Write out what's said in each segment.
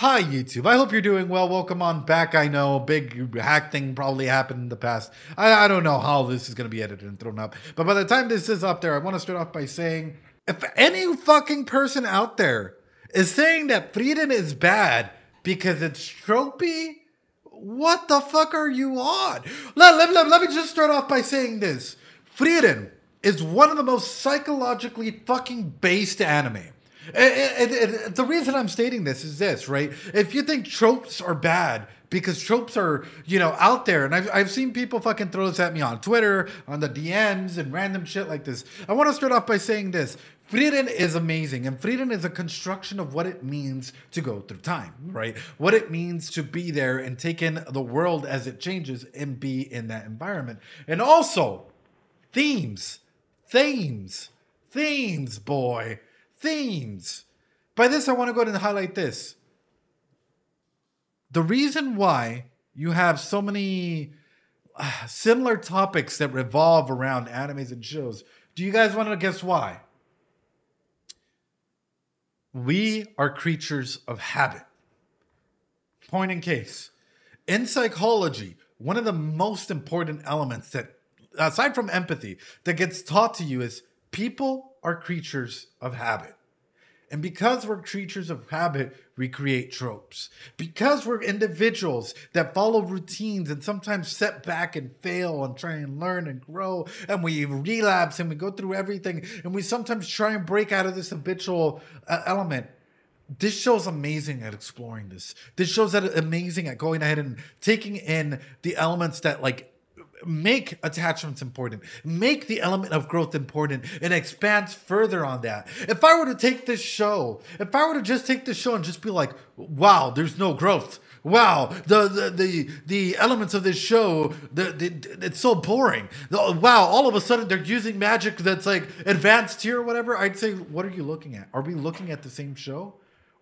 Hi, YouTube. I hope you're doing well. Welcome on back. I know big hack thing probably happened in the past. I don't know how this is going to be edited and thrown up. But by the time this is up there, I want to start off by saying, if any fucking person out there is saying that Frieren is bad because it's tropey, what the fuck are you on? Let me just start off by saying this. Frieren is one of the most psychologically fucking based anime. The reason I'm stating this is this, right? If you think tropes are bad because tropes are, out there, and I've seen people fucking throw this at me on Twitter, on the DMs, and random shit like this. I want to start off by saying this. Frieren is amazing, and Frieren is a construction of what it means to go through time, right? What it means to be there and take in the world as it changes and be in that environment. And also, themes, boy. Themes. By this, I want to go ahead and highlight this. The reason why you have so many similar topics that revolve around animes and shows, do you guys want to guess why? We are creatures of habit. Point in case. In psychology, one of the most important elements that, aside from empathy, that gets taught to you is people are creatures of habit. And because we're creatures of habit, we create tropes. Because we're individuals that follow routines and sometimes set back and fail and try and learn and grow, and we relapse and we go through everything, and we sometimes try and break out of this habitual element. This show's amazing at exploring this. This show's amazing at going ahead and taking in the elements that make attachments important, make the element of growth important, and expands further on that. If I were to take this show, just be like, wow, there's no growth. Wow, the elements of this show, it's so boring. Wow, all of a sudden they're using magic that's like advanced tier or whatever. I'd say, what are you looking at? Are we looking at the same show?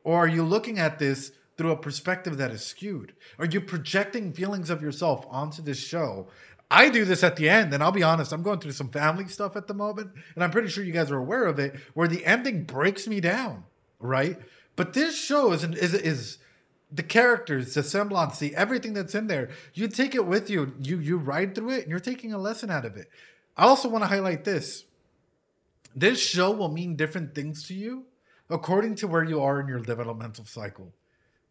Or are you looking at this through a perspective that is skewed? Are you projecting feelings of yourself onto this show? I do this at the end, and I'll be honest, I'm going through some family stuff at the moment, and I'm pretty sure you guys are aware of it, where the ending breaks me down, right? But this show is the characters, the semblance, everything that's in there. You take it with you. You ride through it, and you're taking a lesson out of it. I also want to highlight this. This show will mean different things to you according to where you are in your developmental cycle.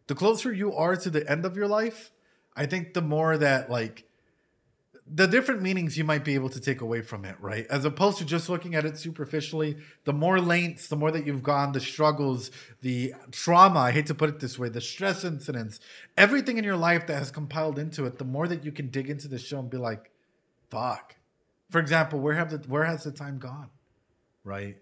The closer you are to the end of your life, I think the more that, the different meanings you might be able to take away from it, right? As opposed to just looking at it superficially, the more lengths, the more that you've gone, the struggles, the trauma, I hate to put it this way, the stress incidents, everything in your life that has compiled into it, the more that you can dig into the show and be like, fuck. For example, where has the time gone, right?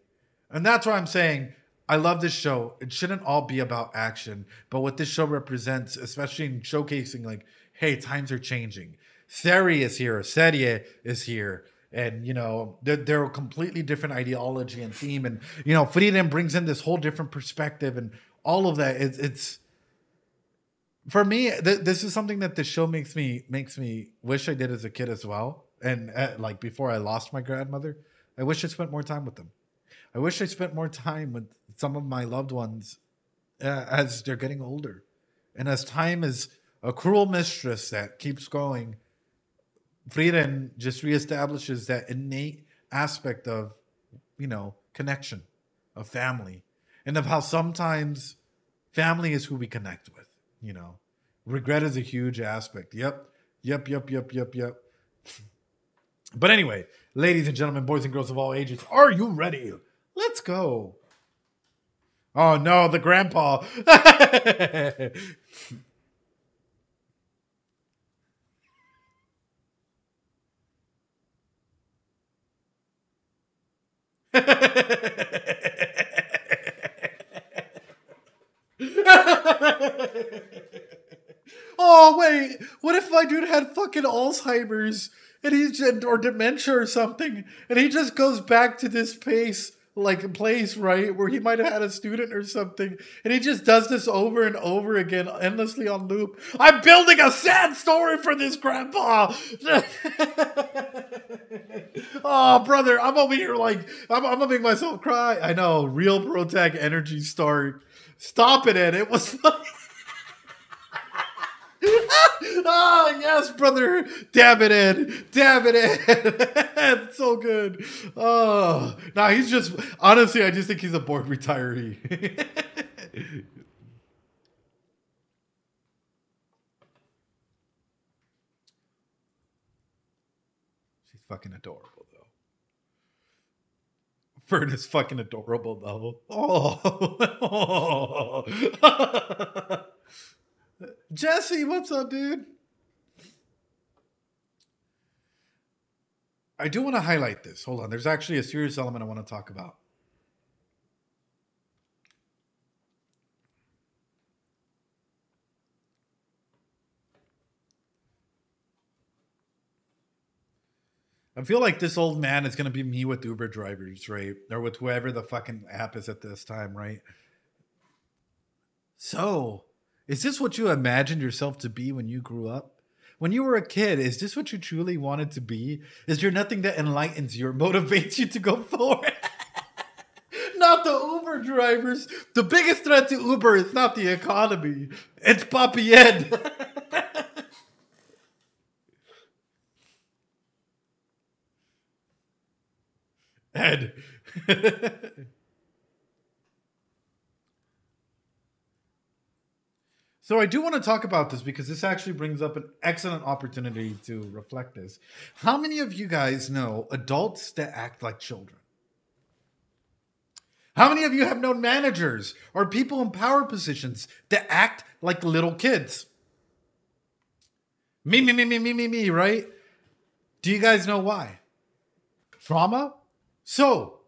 And that's why I'm saying, I love this show. It shouldn't all be about action, but what this show represents, especially in showcasing, hey, times are changing. Seri is here, Serie is here, and they're a completely different ideology and theme, and Frieren brings in this whole different perspective and all of that. It's for me, this is something that the show makes me wish I did as a kid as well, and before I lost my grandmother, I wish I spent more time with them. I wish I spent more time with some of my loved ones as they're getting older, and as time is a cruel mistress that keeps going. Frieren just reestablishes that innate aspect of, connection, of family, and of how sometimes family is who we connect with, Regret is a huge aspect. Yep. But anyway, ladies and gentlemen, boys and girls of all ages, are you ready? Let's go. Oh no, the grandpa. Oh wait, what if my dude had fucking Alzheimer's and or dementia or something, and he just goes back to this place, right, where he might have had a student or something, and he just does this over and over again, endlessly on loop. I'm building a sad story for this grandpa. Oh, brother, I'm over here I'm gonna make myself cry. I know, real Protag energy start. Stop it, Ed. It was funny. yes, brother. Damn it, Ed. Damn it, Ed. It's so good. Oh, nah, he's just, honestly, I just think he's a bored retiree. She's fucking adorable, though. Fern is fucking adorable, though. Oh. Jesse, what's up, dude? I do want to highlight this. Hold on. There's actually a serious element I want to talk about. I feel like this old man is going to be me with Uber drivers, right? Or with whoever the fucking app is at this time, right? So, is this what you imagined yourself to be when you grew up? When you were a kid, is this what you truly wanted to be? Is there nothing that enlightens you or motivates you to go forward? Not the Uber drivers. The biggest threat to Uber is not the economy. It's Papi Ed. Ed. So I do want to talk about this because this actually brings up an excellent opportunity to reflect this. How many of you guys know adults that act like children? How many of you have known managers or people in power positions that act like little kids? Me, right? Do you guys know why? Trauma? So,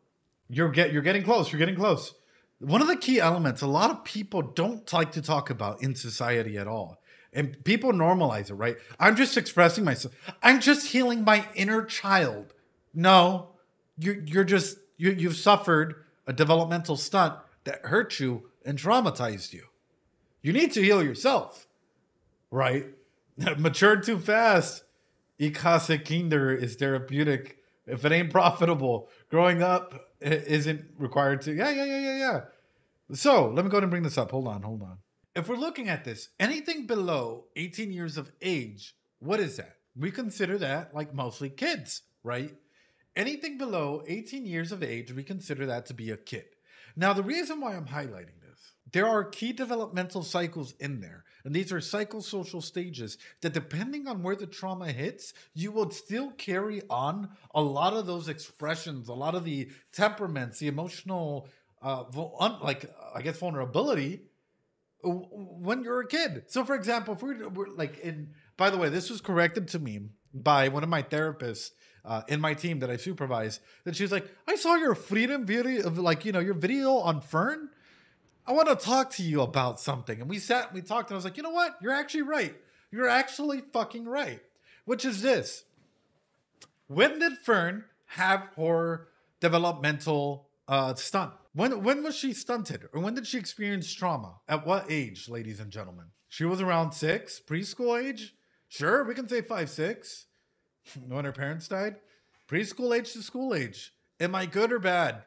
you're getting close. You're getting close. One of the key elements a lot of people don't like to talk about in society at all. And people normalize it, right? I'm just expressing myself. I'm just healing my inner child. No, you've suffered a developmental stunt that hurt you and traumatized you. You need to heal yourself, right? Matured too fast. Ikase kinder is therapeutic. If it ain't profitable, growing up isn't required to. Yeah. So let me go ahead and bring this up. Hold on. If we're looking at this, anything below 18 years of age, what is that? We consider that like mostly kids, right? Anything below 18 years of age, we consider that to be a kid. Now, the reason why I'm highlighting this, there are key developmental cycles in there. And these are psychosocial stages that depending on where the trauma hits, you will still carry on a lot of those expressions, a lot of the temperaments, the emotional, vulnerability when you're a kid. So for example, if we're like by the way, this was corrected to me by one of my therapists in my team that I supervise, that she was like, I saw your freedom video of your video on Fern. I want to talk to you about something. And we sat and we talked and I was like, you know what? You're actually right. You're actually fucking right. Which is this. When did Fern have her developmental stunt? When was she stunted? Or when did she experience trauma? At what age, ladies and gentlemen? She was around 6, preschool age? Sure, we can say 5, 6. When her parents died? Preschool age to school age. Am I good or bad?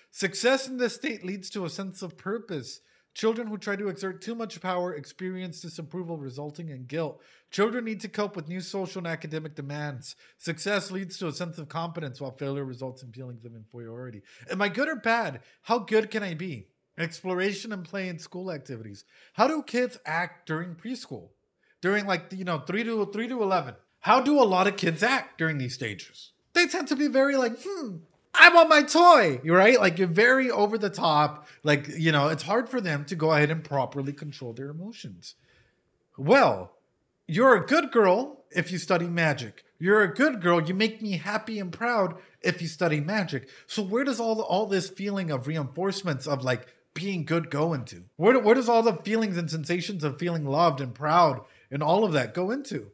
Success in this state leads to a sense of purpose. Children who try to exert too much power experience disapproval, resulting in guilt. Children need to cope with new social and academic demands. Success leads to a sense of competence, while failure results in feelings of inferiority. Am I good or bad? How good can I be? Exploration and play in school activities. How do kids act during preschool? During 3 to 11. How do a lot of kids act during these stages? They tend to be very I want my toy, right? Like, you're very over the top. It's hard for them to go ahead and properly control their emotions. Well, you're a good girl if you study magic. You're a good girl. You make me happy and proud if you study magic. So where does all this feeling of reinforcements of being good go into? Where does all the feelings and sensations of feeling loved and proud and all of that go into?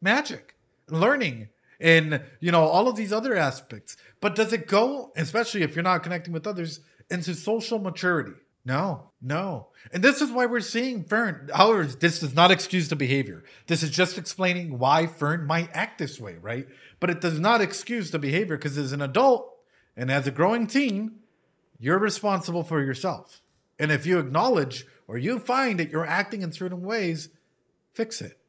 Magic, learning, and all of these other aspects. But does it go, especially if you're not connecting with others, into social maturity? No. And this is why we're seeing Fern. However, this does not excuse the behavior. This is just explaining why Fern might act this way, right? But it does not excuse the behavior, because as an adult and as a growing teen, you're responsible for yourself. And if you acknowledge or you find that you're acting in certain ways, fix it.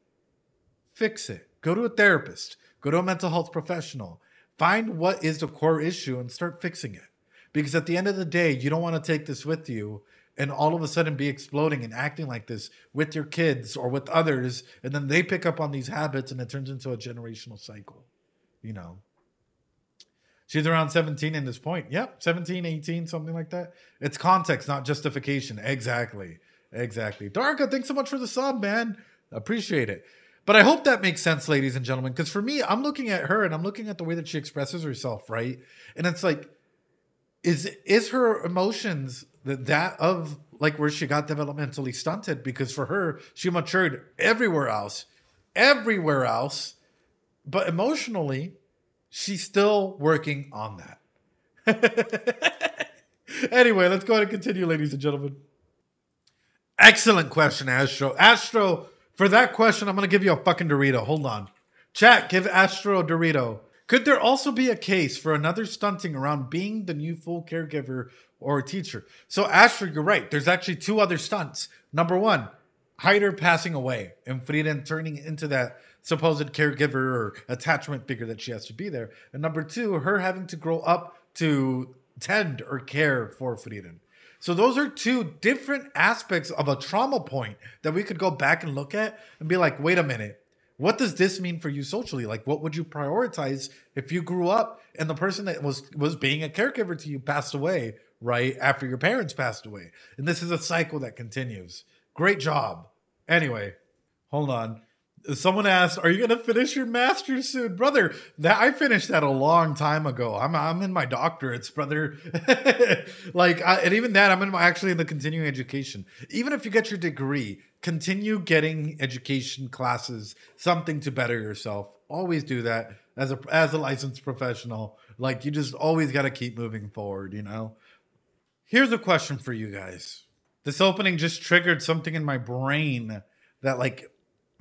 fix it. Go to a therapist. Go to a mental health professional. Find what is the core issue and start fixing it. Because at the end of the day, you don't want to take this with you and all of a sudden be exploding and acting like this with your kids or with others. And then they pick up on these habits and it turns into a generational cycle. You know, she's around 17 in this point. Yep, 17, 18, something like that. It's context, not justification. Exactly. Darka, thanks so much for the sub, man. Appreciate it. But I hope that makes sense, ladies and gentlemen, because for me, I'm looking at her and I'm looking at the way that she expresses herself, right? And it's like, is her emotions that of like where she got developmentally stunted? Because for her, she matured everywhere else, but emotionally, she's still working on that. Anyway, let's go ahead and continue, ladies and gentlemen. Excellent question, Astro. Astro, for that question, I'm going to give you a fucking Dorito. Hold on. Chat, give Astro a Dorito. Could there also be a case for another stunting around being the new full caregiver or teacher? So, Astro, you're right. There's actually two other stunts. Number one, Hyder passing away and Frieden turning into that supposed caregiver or attachment figure that she has to be there. And number two, her having to grow up to tend or care for Frieden. So those are two different aspects of a trauma point that we could go back and look at and be like, wait a minute, what does this mean for you socially? Like, what would you prioritize if you grew up and the person that was being a caregiver to you passed away right after your parents passed away? And this is a cycle that continues. Great job. Anyway, hold on. Someone asked, are you going to finish your master's soon? Brother, I finished that a long time ago. I'm in my doctorates, brother. And even that, actually in the continuing education. Even if you get your degree, continue getting education classes, something to better yourself. Always do that as a licensed professional. Like, you just always got to keep moving forward, you know? Here's a question for you guys. This opening just triggered something in my brain that, like,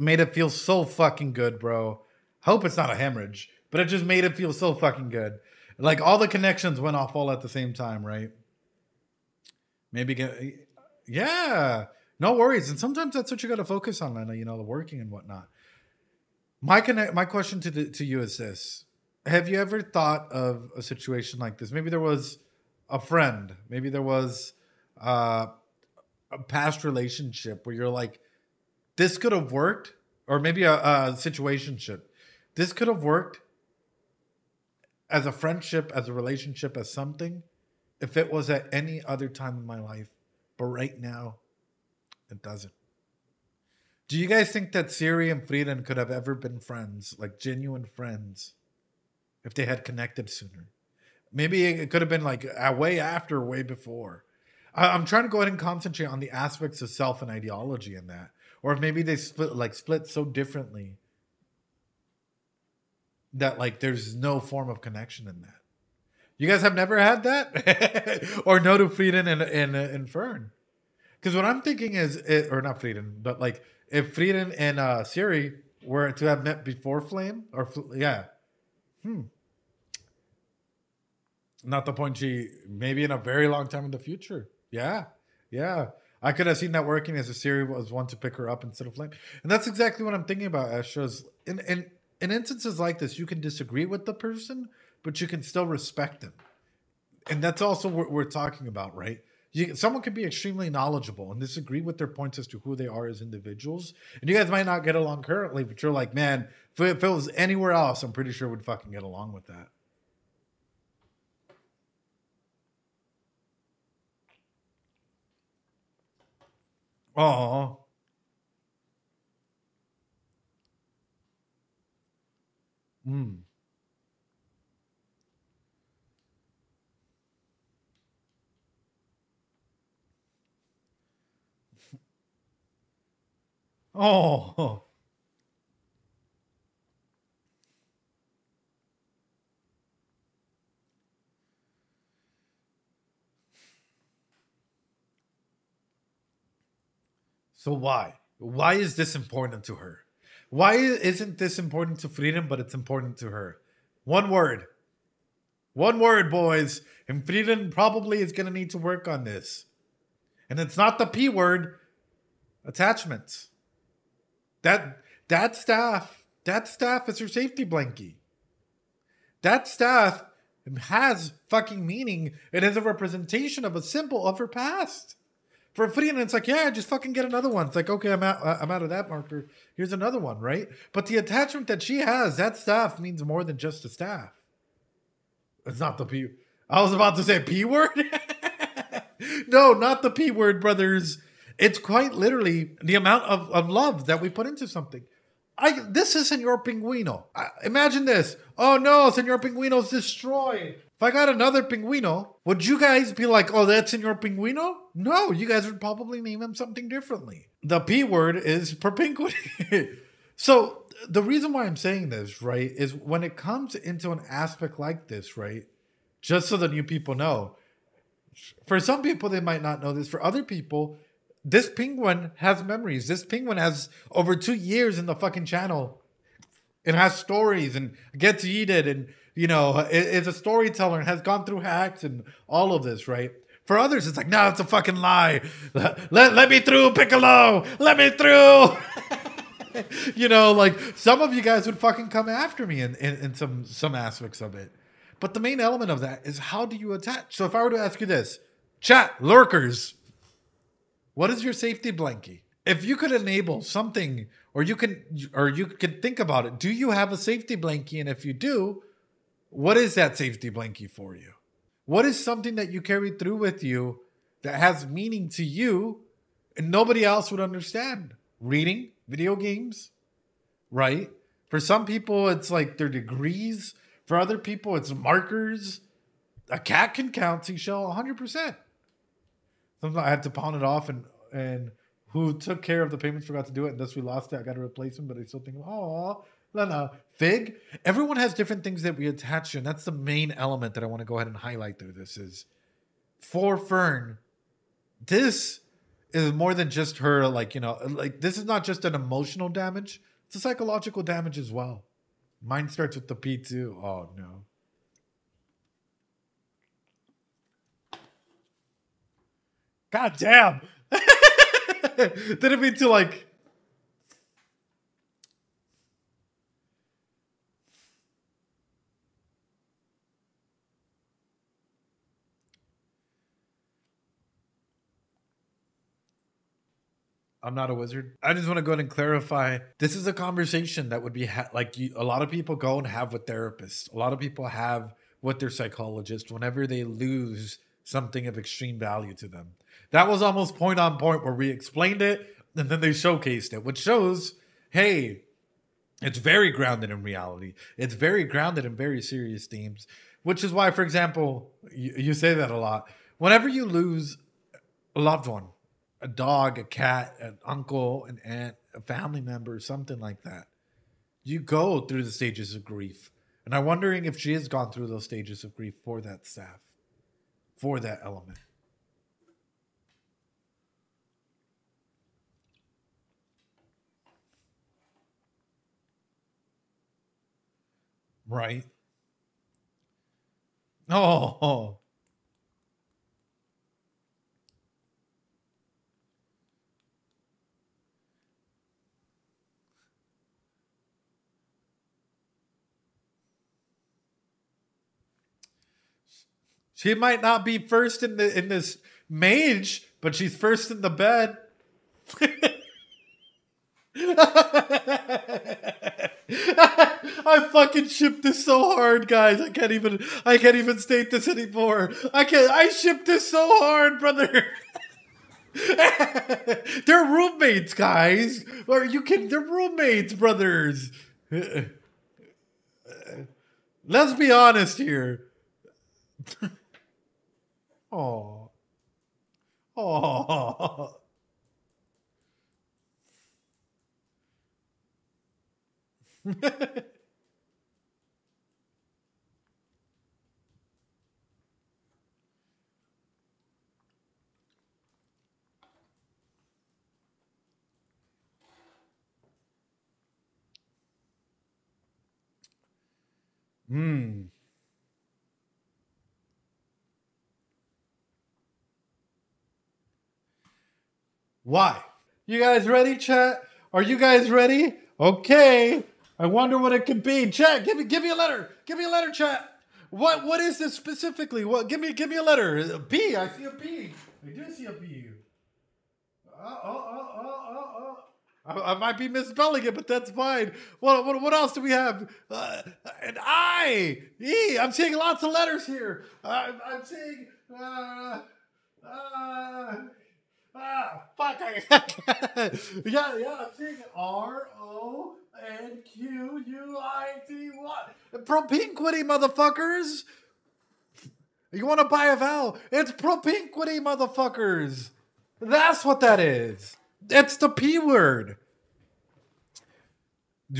made it feel so fucking good, bro. Hope it's not a hemorrhage, but it just made it feel so fucking good. Like, all the connections went off all at the same time, right? Yeah, no worries. And sometimes that's what you got to focus on, Lena, you know, the working and whatnot. My question to you is this. Have you ever thought of a situation like this? Maybe there was a friend. Maybe there was a past relationship where you're like, this could have worked, or maybe a situationship. This could have worked as a friendship, as a relationship, as something, if it was at any other time in my life. But right now, it doesn't. Do you guys think that Siri and Frieden could have ever been friends, like genuine friends, if they had connected sooner? Maybe it could have been like way after, way before. I'm trying to go ahead and concentrate on the aspects of self and ideology in that. Or maybe they split so differently that like there's no form of connection in that. You guys have never had that? Or no to Frieden and Fern? Because what I'm thinking is, or not Frieden, but like if Frieden and Siri were to have met before Flame, not the point maybe in a very long time in the future. Yeah. I could have seen that working as a Siri was one to pick her up instead of Flame. And that's exactly what I'm thinking about, Astros. In instances like this, you can disagree with the person, but you can still respect them. And that's also what we're talking about, right? Someone can be extremely knowledgeable and disagree with their points as to who they are as individuals. And you guys might not get along currently, but you're like, man, if it was anywhere else, I'm pretty sure we'd fucking get along with that. Oh, oh, so why? Why is this important to her? Why isn't this important to Frieden, but it's important to her? One word. One word, boys. And Frieden probably is going to need to work on this. And it's not the P word. Attachments. That staff That staff is her safety blankie. That staff has fucking meaning. It is a representation of a symbol of her past. For Frieren, it's like, yeah, just fucking get another one. It's like, okay, I'm out of that marker. Here's another one, right? But the attachment that she has, that staff means more than just a staff. It's not the P. I was about to say P word. No, not the P word, brothers. It's quite literally the amount of love that we put into something. This is Senor Pinguino. Imagine this. Oh no, Senor Pinguino's destroyed. If I got another Pinguino, would you guys be like, oh, that's Senor Pinguino? No, you guys would probably name him something differently. The P word is Perpinguini. So the reason why I'm saying this, right, is when it comes into an aspect like this, right, just so that you people know, for some people, they might not know this. For other people, this penguin has memories. This penguin has over 2 years in the fucking channel. It has stories and gets to eat it, and it's a storyteller and has gone through hacks and all of this, right? For others, it's like, no, it's a fucking lie. Let me through, Piccolo. Let me through. Like some of you guys would fucking come after me in some aspects of it. But the main element of that is, how do you attach? So if I were to ask you this, chat, lurkers, what is your safety blankie? If you could enable something, or you can think about it, do you have a safety blankie? And if you do, what is that safety blankie for you? What is something that you carry through with you that has meaning to you and nobody else would understand? Reading, video games, right? For some people, it's like their degrees. For other people, it's markers. A cat can count seashell 100%. Sometimes I had to pawn it off, and who took care of the payments forgot to do it, and thus we lost it. I got to replace him, but I still think, oh, Lena, Fig. Everyone has different things that we attach to, and that's the main element that I want to go ahead and highlight through this is, for Fern, this is more than just her, this is not just an emotional damage. It's a psychological damage as well. Mine starts with the P too. Oh, no. God damn. Didn't mean to I'm not a wizard. I just want to go ahead and clarify. This is a conversation that would be a lot of people go and have with therapists. A lot of people have with their psychologist whenever they lose something of extreme value to them. That was almost point on point where we explained it and then they showcased it, which shows, hey, it's very grounded in reality. It's very grounded in very serious themes, which is why, for example, you say that a lot. Whenever you lose a loved one, a dog, a cat, an uncle, an aunt, a family member, something like that, you go through the stages of grief. And I'm wondering if she has gone through those stages of grief for that staff, for that element. Right? Oh. She might not be first in this mage, but she's first in the bed. I fucking shipped this so hard, guys. I can't even state this anymore. I shipped this so hard, brother. They're roommates, guys. Or they're roommates, brothers. Let's be honest here. Oh. Oh. Why? You guys ready, chat? Are you guys ready? Okay. I wonder what it could be. Chat, give me a letter. Give me a letter, chat. What is this specifically? What? Give me a letter. A B. I see a B. I do see a B. I might be misspelling it, but that's fine. What else do we have? An I. E. I'm seeing lots of letters here. I'm seeing. Fuck. Yeah. I'm seeing RONQUITY. Propinquity, motherfuckers. You want to buy a vowel? It's propinquity, motherfuckers. That's what that is. It's the P word.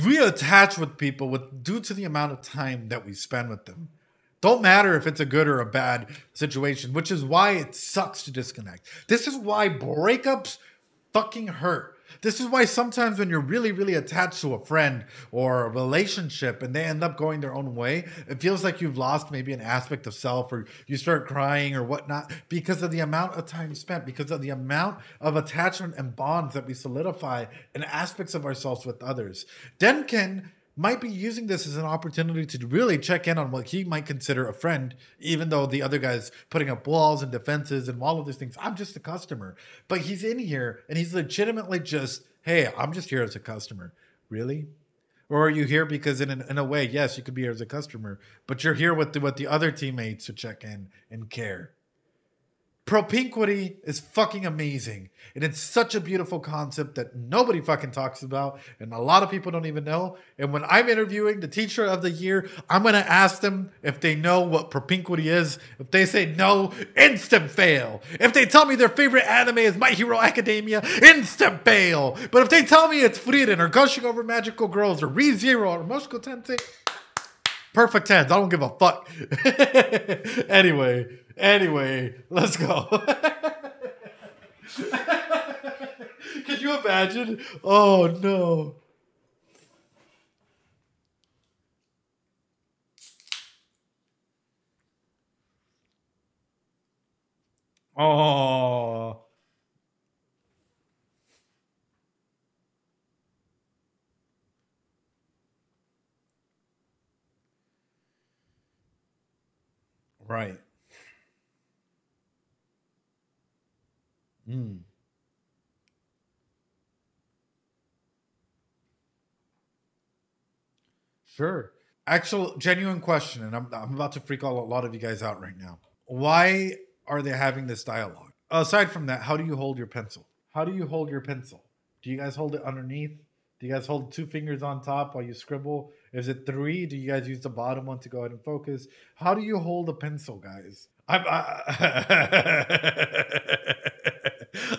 We attach with people due to the amount of time that we spend with them. Don't matter if it's a good or a bad situation, which is why it sucks to disconnect. This is why breakups fucking hurt. This is why sometimes when you're really, really attached to a friend or a relationship and they end up going their own way, it feels like you've lost maybe an aspect of self, or you start crying or whatnot because of the amount of time spent, because of the amount of attachment and bonds that we solidify in aspects of ourselves with others. Denkin might be using this as an opportunity to really check in on what he might consider a friend, even though the other guy's putting up walls and defenses and all of these things. I'm just a customer. But he's in here and he's legitimately just, hey, I'm just here as a customer. Really? Or are you here because in a way, yes, you could be here as a customer, but you're here with the other teammates to check in and care. Propinquity is fucking amazing. And it's such a beautiful concept that nobody fucking talks about. And a lot of people don't even know. And when I'm interviewing the teacher of the year, I'm going to ask them if they know what propinquity is. If they say no, instant fail. If they tell me their favorite anime is My Hero Academia, instant fail. But if they tell me it's Frieren or Gushing Over Magical Girls or ReZero or Mushoku Tensei, perfect 10s. I don't give a fuck. Anyway, let's go. Can you imagine? Oh, no. Oh. Right. Sure. Actual genuine question, and I'm about to freak a lot of you guys out right now. Why are they having this dialogue? Aside from that, how do you hold your pencil? How do you hold your pencil? Do you guys hold it underneath? Do you guys hold 2 fingers on top while you scribble? Is it 3? Do you guys use the bottom one to go ahead and focus? How do you hold a pencil, guys?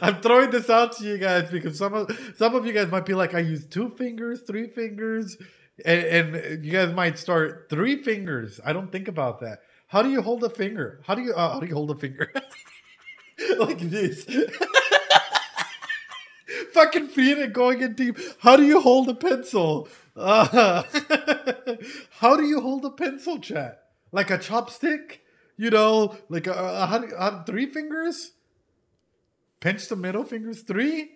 I'm throwing this out to you guys because some of you guys might be like, I use 2 fingers, 3 fingers, and you guys might start 3 fingers. I don't think about that. How do you hold a finger? How do you hold a finger? Like this. Fucking feet and going in deep. How do you hold a pencil? How do you hold a pencil, chat? Like a chopstick? You know, like 3 fingers? Pinch the middle fingers, 3?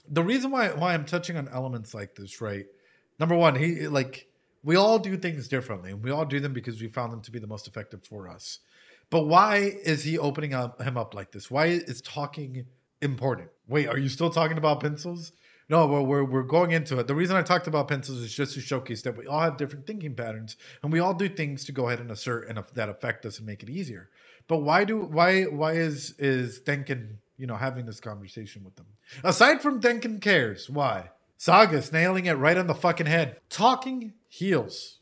The reason why I'm touching on elements like this, right? Number one, we all do things differently, and we all do them because we found them to be the most effective for us. But why is he opening him up like this? Why is talking important? Wait, are you still talking about pencils? No, we're going into it. The reason I talked about pencils is just to showcase that we all have different thinking patterns, and we all do things to go ahead and assert and that affect us and make it easier. But why is Denkin, having this conversation with them? Aside from Denkin cares, why? Saga's nailing it right on the fucking head. Talking heals.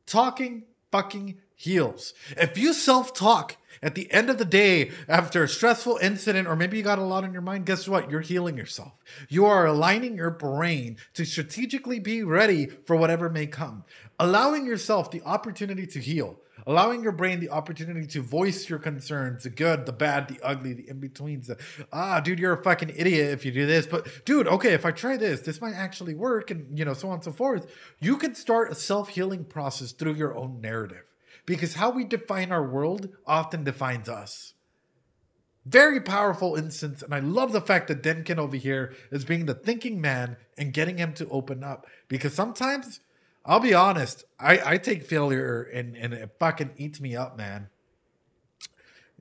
Talking fucking heals. If you self-talk at the end of the day after a stressful incident, or maybe you got a lot on your mind, guess what? You're healing yourself. You are aligning your brain to strategically be ready for whatever may come. Allowing yourself the opportunity to heal. Allowing your brain the opportunity to voice your concerns, the good, the bad, the ugly, the in-betweens. Dude, you're a fucking idiot if you do this. But dude, okay, if I try this might actually work, and so on and so forth. You can start a self-healing process through your own narrative. Because how we define our world often defines us. Very powerful instance, and I love the fact that Denkin over here is being the thinking man and getting him to open up. Because sometimes, I'll be honest, I take failure and it fucking eats me up, man.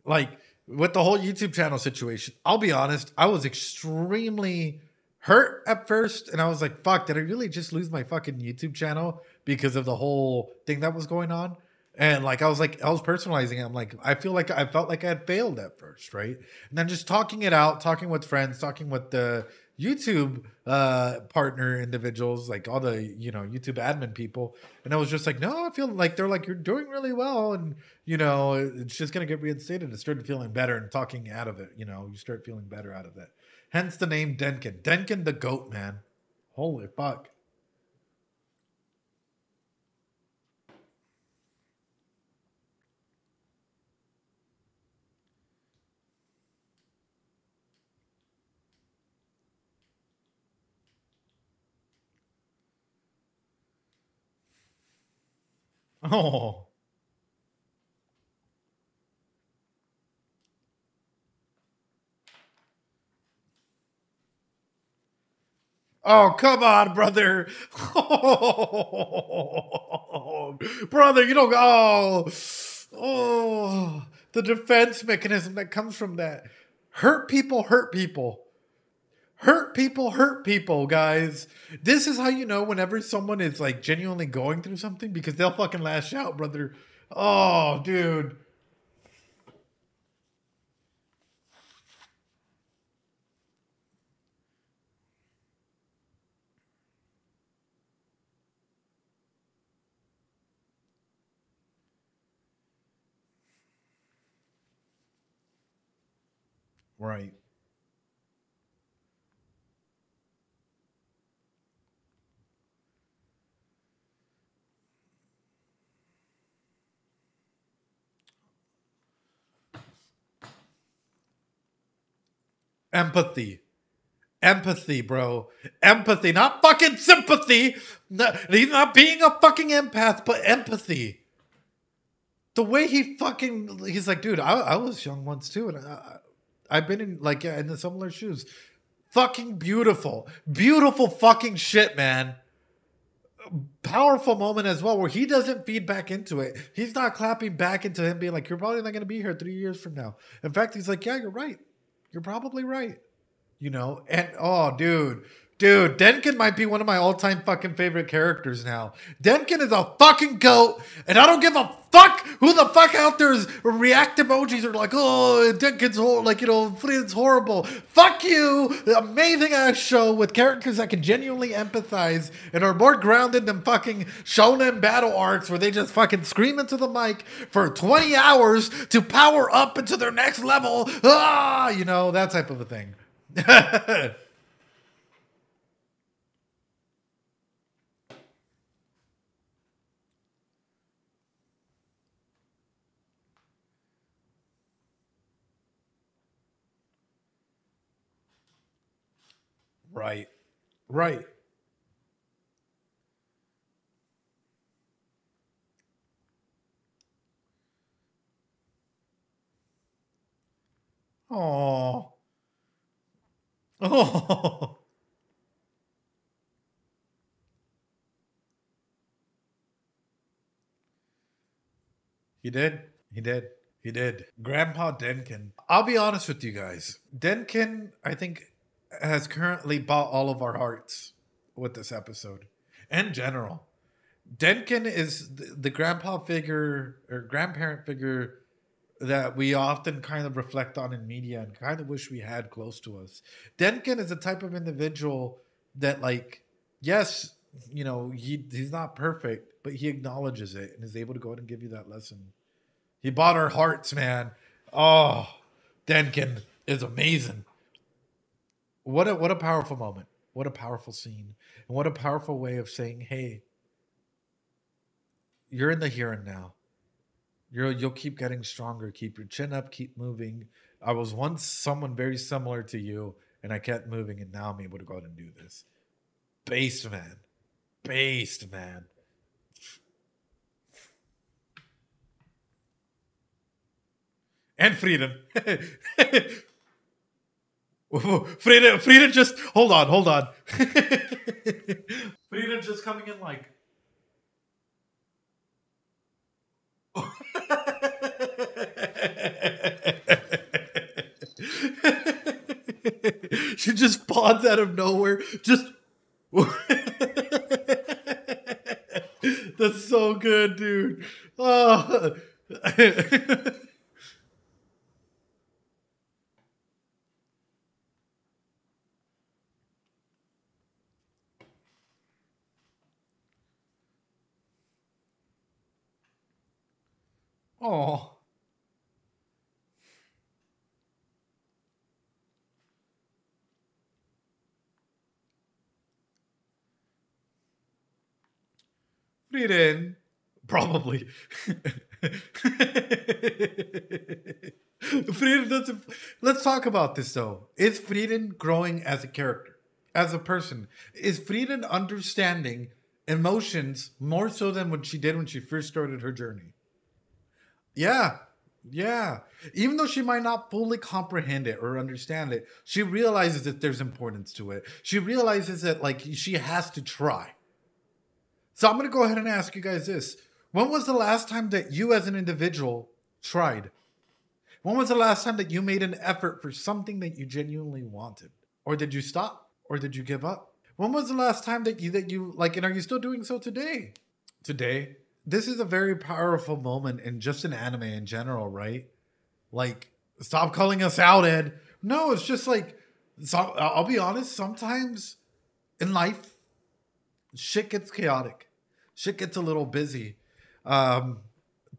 Like with the whole YouTube channel situation, I'll be honest, I was extremely hurt at first, and I was like, fuck, did I really just lose my fucking YouTube channel because of the whole thing that was going on? And like I was personalizing it. I'm like, I felt like I had failed at first, right? And then just talking it out, talking with friends, talking with the YouTube partner individuals, like all the YouTube admin people, and I was just like, no, I feel like they're like, you're doing really well, and it's just gonna get reinstated. And started feeling better and talking out of it. You start feeling better out of it. Hence the name Denkin. Denkin the goat, man. Holy fuck. Oh. Oh, come on, brother. Oh, brother, you don't. Oh, the defense mechanism that comes from that. Hurt people, hurt people. Hurt people, hurt people, guys. This is how you know whenever someone is like genuinely going through something, because they'll fucking lash out, brother. Oh, dude. Right. Empathy. Empathy, bro. Empathy, not fucking sympathy. He's not being a fucking empath, but empathy. The way he's like, dude, I was young once too, and I've been in in the similar shoes. Fucking beautiful, beautiful fucking shit, man. Powerful moment as well, where he doesn't feed back into it. He's not clapping back into him, being like, "You're probably not going to be here 3 years from now." In fact, he's like, "Yeah, you're right. You're probably right." And oh, dude, Denkin might be one of my all-time fucking favorite characters now. Denkin is a fucking goat, and I don't give a fuck who the fuck out there's react emojis are like, oh, Denkin's Flynn's horrible. Fuck you. Amazing ass show with characters that can genuinely empathize and are more grounded than fucking shonen battle arcs where they just fucking scream into the mic for 20 hours to power up into their next level. That type of a thing. Right. Right. Oh. Oh. He did. He did. He did. Grandpa Denkin. I'll be honest with you guys. Denkin, I think, has currently bought all of our hearts with this episode. In general. Denkin is the grandpa figure or grandparent figure that we often kind of reflect on in media and kind of wish we had close to us. Denkin is a type of individual that, like, yes, he's not perfect, but he acknowledges it and is able to go out and give you that lesson. He bought our hearts, man. Oh, Denkin is amazing. What a powerful moment. What a powerful scene. And what a powerful way of saying, hey, you're in the here and now. You'll keep getting stronger. Keep your chin up. Keep moving. I was once someone very similar to you, and I kept moving, and now I'm able to go out and do this. Based man, based man. And Frieden. Frieden just hold on. Frieden just coming in like she just spawns out of nowhere. Just that's so good, dude. Oh. Oh. Frieden. Probably. Frieden doesn't. Let's talk about this though. Is Frieden growing as a character, as a person? Is Frieden understanding emotions more so than what she did when she first started her journey? Yeah. Yeah. Even though she might not fully comprehend it or understand it, she realizes that there's importance to it. She realizes that like she has to try. So I'm going to go ahead and ask you guys this. When was the last time that you as an individual tried? When was the last time that you made an effort for something that you genuinely wanted? Or did you stop? Or did you give up? When was the last time that you like, and are you still doing so today? Today? This is a very powerful moment in just an anime in general, right? Like, stop calling us out, Ed. No, it's just like, so, I'll be honest, sometimes in life, shit gets chaotic. Shit gets a little busy. Um,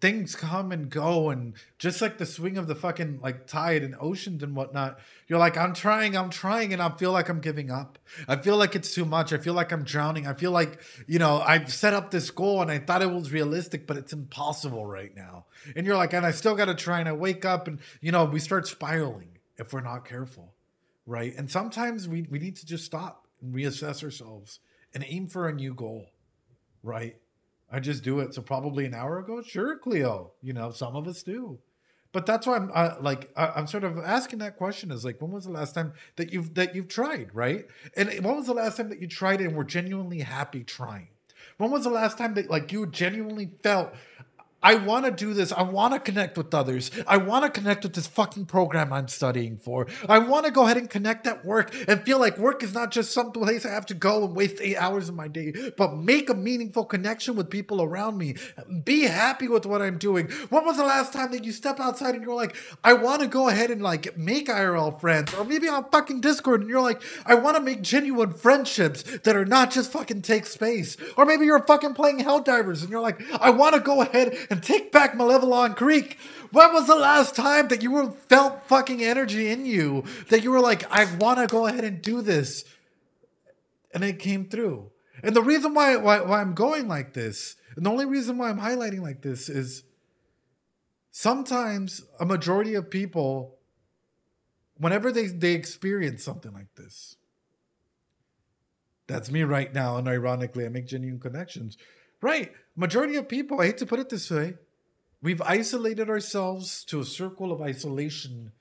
Things come and go, and just like the swing of the fucking like tide and oceans and whatnot, you're like, I'm trying, and I feel like I'm giving up. I feel like it's too much. I feel like I'm drowning. I feel like, I've set up this goal and I thought it was realistic, but it's impossible right now. And you're like, and I still got to try, and I wake up and, we start spiraling if we're not careful, right? And sometimes we need to just stop and reassess ourselves and aim for a new goal, right? I just do it. So probably an hour ago, sure, Cleo. Some of us do, but that's why I'm sort of asking that question is like, when was the last time that you've tried, right? And when was the last time that you tried and were genuinely happy trying? When was the last time that like you genuinely felt, I want to do this. I want to connect with others. I want to connect with this fucking program I'm studying for. I want to go ahead and connect at work and feel like work is not just some place I have to go and waste 8 hours of my day, but make a meaningful connection with people around me. Be happy with what I'm doing. When was the last time that you step outside and you're like, I want to go ahead and like make IRL friends, or maybe on fucking Discord and you're like, I want to make genuine friendships that are not just fucking take space. Or maybe you're fucking playing Helldivers and you're like, I want to go ahead and take back Malevelon Creek. When was the last time that you felt fucking energy in you that you were like, I want to go ahead and do this, and it came through? And the reason why I'm going like this, and the only reason why I'm highlighting like this is sometimes a majority of people, whenever they experience something like this, that's me right now, and ironically, I make genuine connections. Right. Majority of people, I hate to put it this way, we've isolated ourselves to a circle of isolation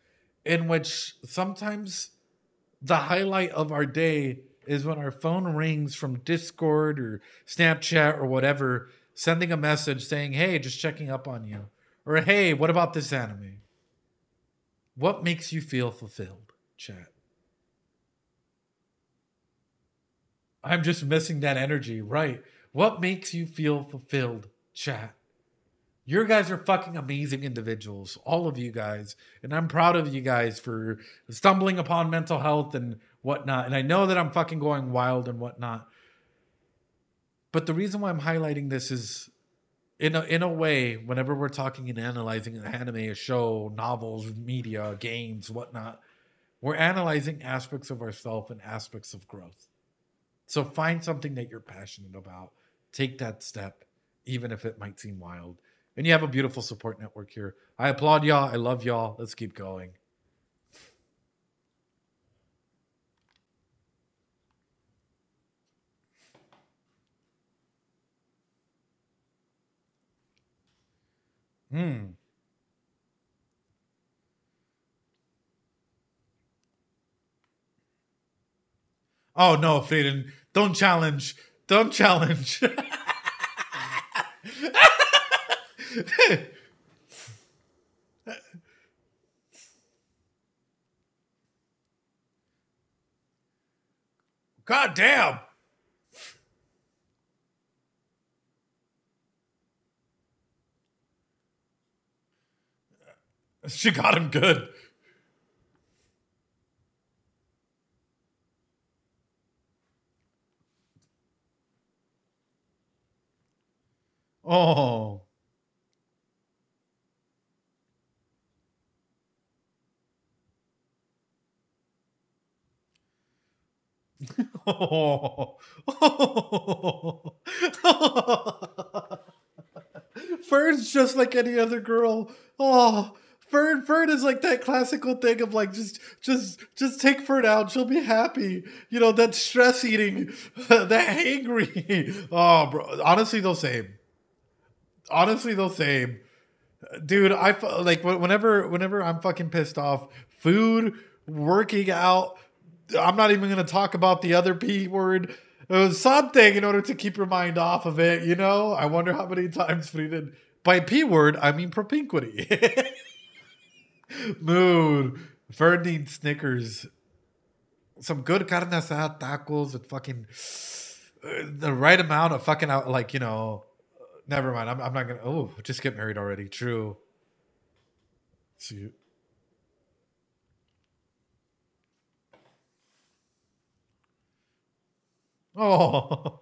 in which sometimes the highlight of our day is when our phone rings from Discord or Snapchat or whatever, sending a message saying, hey, just checking up on you. Or, hey, what about this anime? What makes you feel fulfilled, chat? I'm just missing that energy, right? What makes you feel fulfilled, chat? You guys are fucking amazing individuals, all of you guys. And I'm proud of you guys for stumbling upon mental health and whatnot. And I know that I'm fucking going wild and whatnot. But the reason why I'm highlighting this is, in a way, whenever we're talking and analyzing an anime, a show, novels, media, games, whatnot, we're analyzing aspects of ourselves and aspects of growth. So find something that you're passionate about. Take that step, even if it might seem wild. And you have a beautiful support network here. I applaud y'all. I love y'all. Let's keep going. Oh no, Frieden, don't challenge. Don't challenge. God damn. She got him good. Oh. Oh. Fern's just like any other girl. Oh, Fern is like that classical thing of like just take Fern out. She'll be happy. You know, that stress eating, that hangry. Oh, bro. Honestly, they'll same. Honestly, they'll same. Dude, like whenever I'm fucking pissed off, food, working out. I'm not even gonna talk about the other P word. It was something in order to keep your mind off of it. You know, I wonder how many times we did. By P word, I mean propinquity. Mood. Fern needs Snickers. Some good carne asada tacos with fucking the right amount of fucking out. Like, you know, never mind. I'm not gonna. Oh, just get married already. True. See. Oh,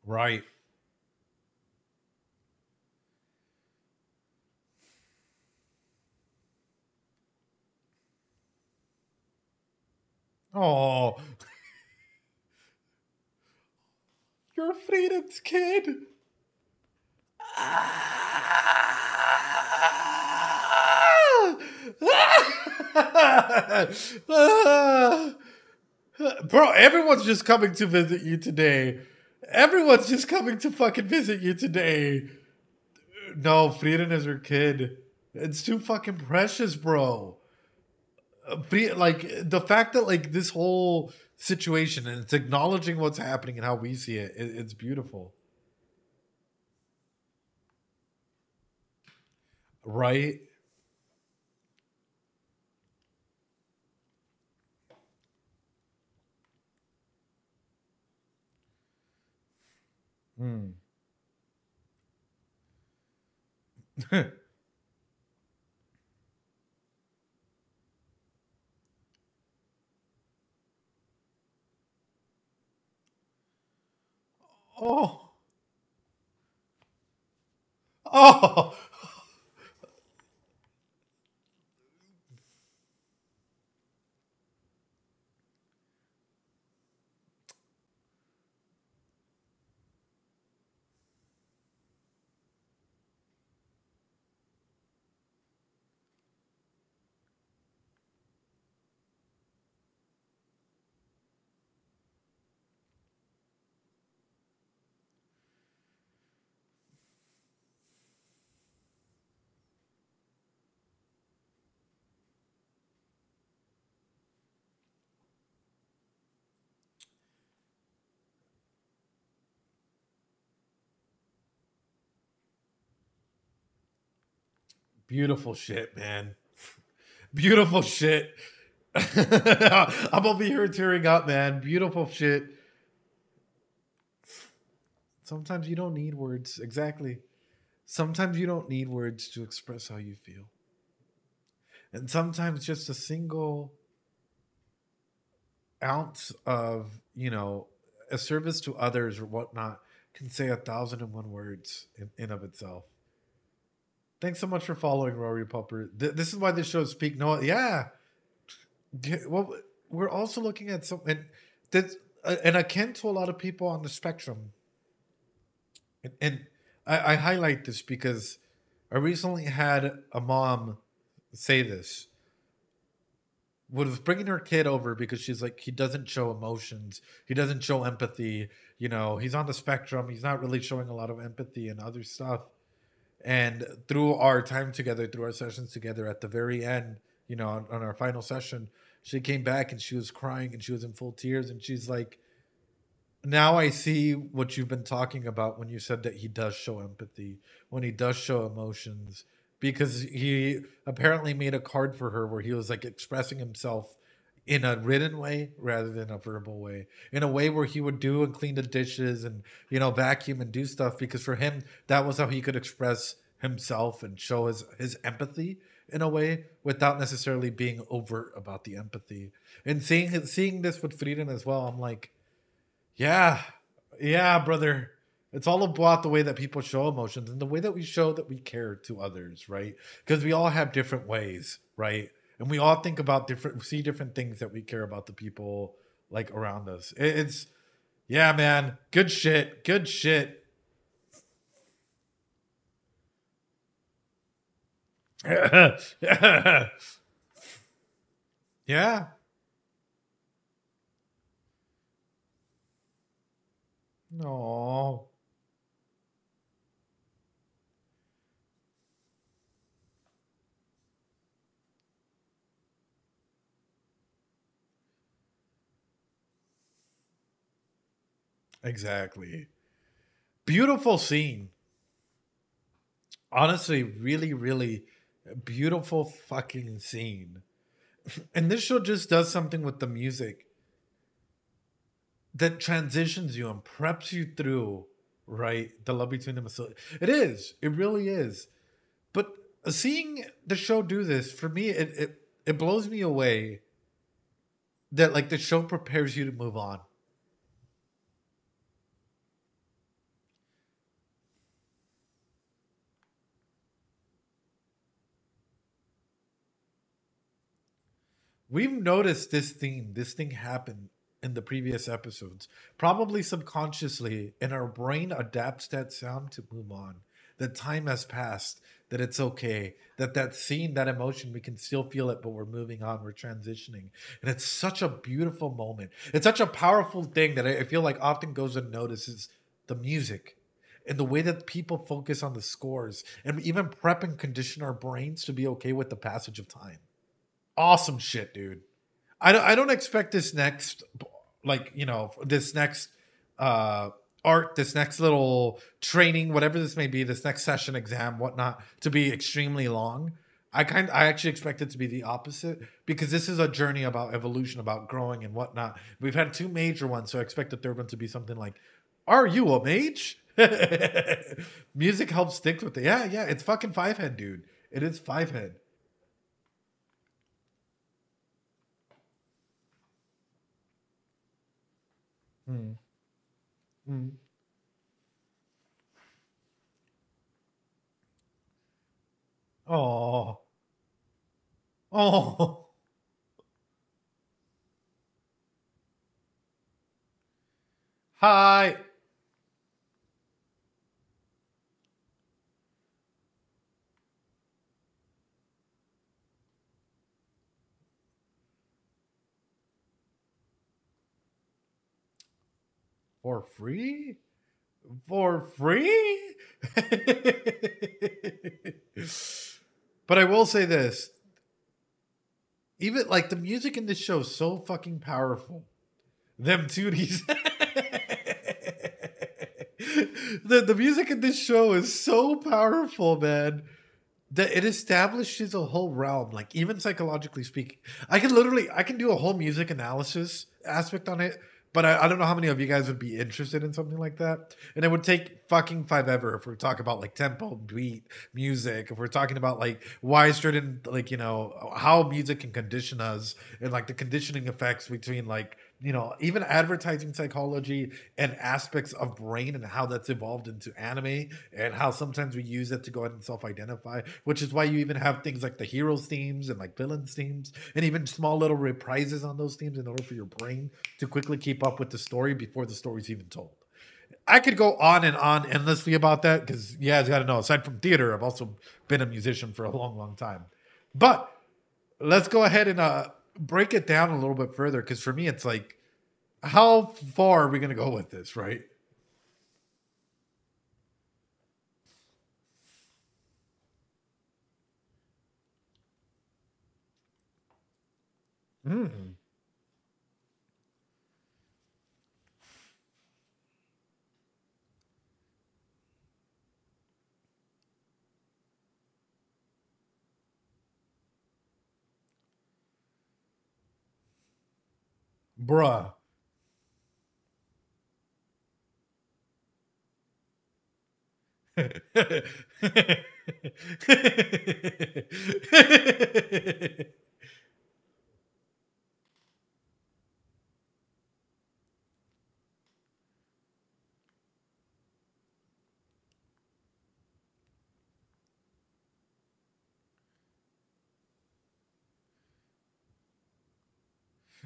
right. Oh, you're Freedom's kid. Bro, everyone's just coming to visit you today. Everyone's just coming to fucking visit you today. No, Frieden is her kid. It's too fucking precious, bro. Like the fact that like this whole situation and it's acknowledging what's happening and how we see it, it's beautiful. Right? Hmm. Oh. Oh. Beautiful shit, man. Beautiful shit. I'm over here tearing up, man. Beautiful shit. Sometimes you don't need words. Exactly. Sometimes you don't need words to express how you feel. And sometimes just a single ounce of, you know, a service to others or whatnot can say 1,001 words in of itself. Thanks so much for following Rory Pupper. This is why this show is Speak No. Yeah. Well, we're also looking at some, and akin to a lot of people on the spectrum. And I highlight this because I recently had a mom say this. Was bringing her kid over because she's like, he doesn't show emotions, he doesn't show empathy. You know, he's on the spectrum. He's not really showing a lot of empathy and other stuff. And through our time together, through our sessions together, at the very end, on our final session, she came back and she was crying and she was in full tears. And she's like, now I see what you've been talking about when you said that he does show empathy, when he does show emotions, because he apparently made a card for her where he was like expressing himself in a written way rather than a verbal way, in a way where he would do and clean the dishes and, vacuum and do stuff, because for him, that was how he could express himself and show his empathy in a way without necessarily being overt about the empathy. And seeing this with Frieden as well, I'm like, yeah, yeah, brother. It's all about the way that people show emotions and the way that we show that we care to others, right? Because we all have different ways, right? And we all think about see different things that we care about the people like around us. It's, yeah, man. Good shit. Good shit. Yeah. No. Exactly. Beautiful scene. Honestly, really, really beautiful fucking scene. And this show just does something with the music that transitions you and preps you through, right? The love between them. It is. It really is. But seeing the show do this, for me, it blows me away that like the show prepares you to move on. We've noticed this thing happened in the previous episodes, probably subconsciously, and our brain adapts that sound to move on. That time has passed, that it's okay, that scene, that emotion, we can still feel it, but we're moving on, we're transitioning. And it's such a beautiful moment. It's such a powerful thing that I feel like often goes unnoticed is the music and the way that people focus on the scores and even prep and condition our brains to be okay with the passage of time. Awesome shit, dude. I don't expect this next, like, this next uh art, this next little training, whatever this may be, this next session, exam, whatnot, to be extremely long. I actually expect it to be the opposite, because this is a journey about evolution, about growing and whatnot. We've had two major ones, so I expect the third one to be something like, "Are you a mage?" Music helps stick with it. Yeah, yeah, it's fucking Five Head, dude. It is Five Head. Mm, mm. Oh, oh, hi. For free? For free? But I will say this. Even like the music in this show is so fucking powerful. Them tooties. The music in this show is so powerful, man, that it establishes a whole realm. Like even psychologically speaking, I can do a whole music analysis aspect on it, but I don't know how many of you guys would be interested in something like that. And it would take fucking five ever if we're talking about like tempo, beat, music. If we're talking about like why certain, like, how music can condition us, and like the conditioning effects between like, even advertising psychology and aspects of brain and how that's evolved into anime, and how sometimes we use it to go ahead and self-identify, which is why you even have things like the heroes themes and like villains themes, and even small little reprises on those themes in order for your brain to quickly keep up with the story before the story's even told. I could go on and on endlessly about that, because you guys got to know, aside from theater, I've also been a musician for a long, long time. But let's go ahead and break it down a little bit further, because for me, it's like, how far are we going to go with this, right? Mm. Bruh.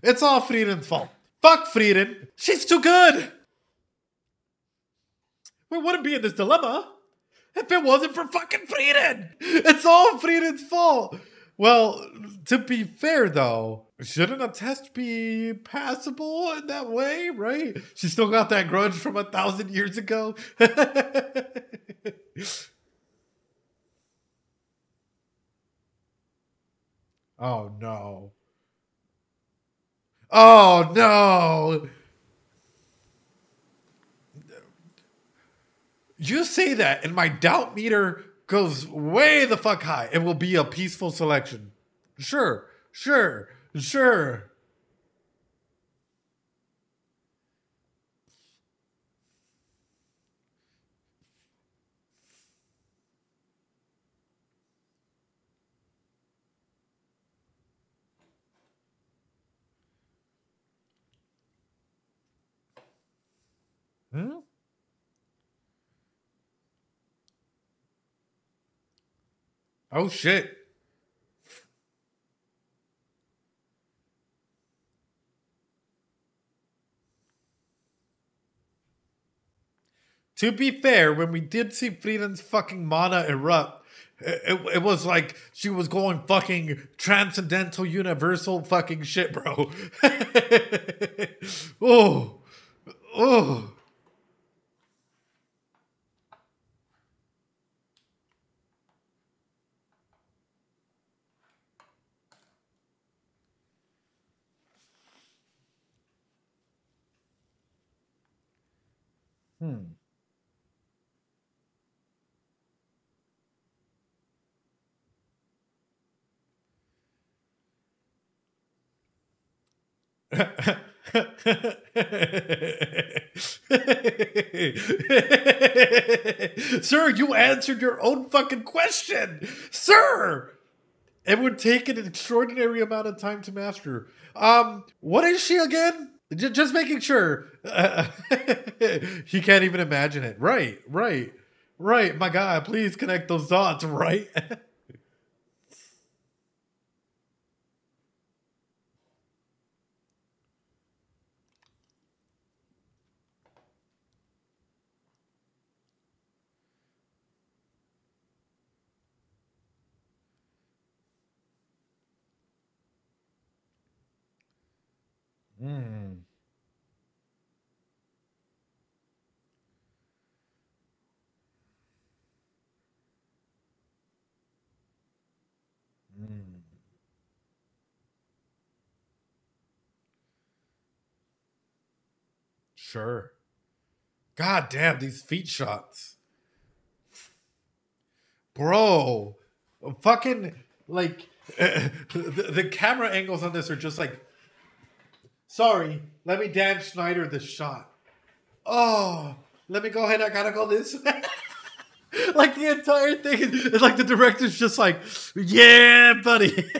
It's all Frieden's fault. Fuck Frieden. She's too good. We wouldn't be in this dilemma if it wasn't for fucking Frieden. It's all Frieden's fault. Well, to be fair though, shouldn't a test be passable in that way, right? She still got that grudge from 1,000 years ago. Oh no. Oh no. You say that, and my doubt meter goes way the fuck high. It will be a peaceful selection. Sure, sure, sure. Hmm? Oh shit. To be fair, when we did see Frieden's fucking mana erupt, it was like she was going fucking transcendental universal fucking shit, bro. Oh, oh. Hmm. Sir, you answered your own fucking question. Sir, it would take an extraordinary amount of time to master. What is she again? Just making sure. He can't even imagine it. Right, right, right. My God, please connect those dots, right? Mm, mm. Sure. God damn, these feet shots. Bro, fucking like the camera angles on this are just like, sorry, let me Dan Schneider this shot. Oh, let me go ahead. I gotta go this way. Like the entire thing, it's like the director's just like, yeah, buddy,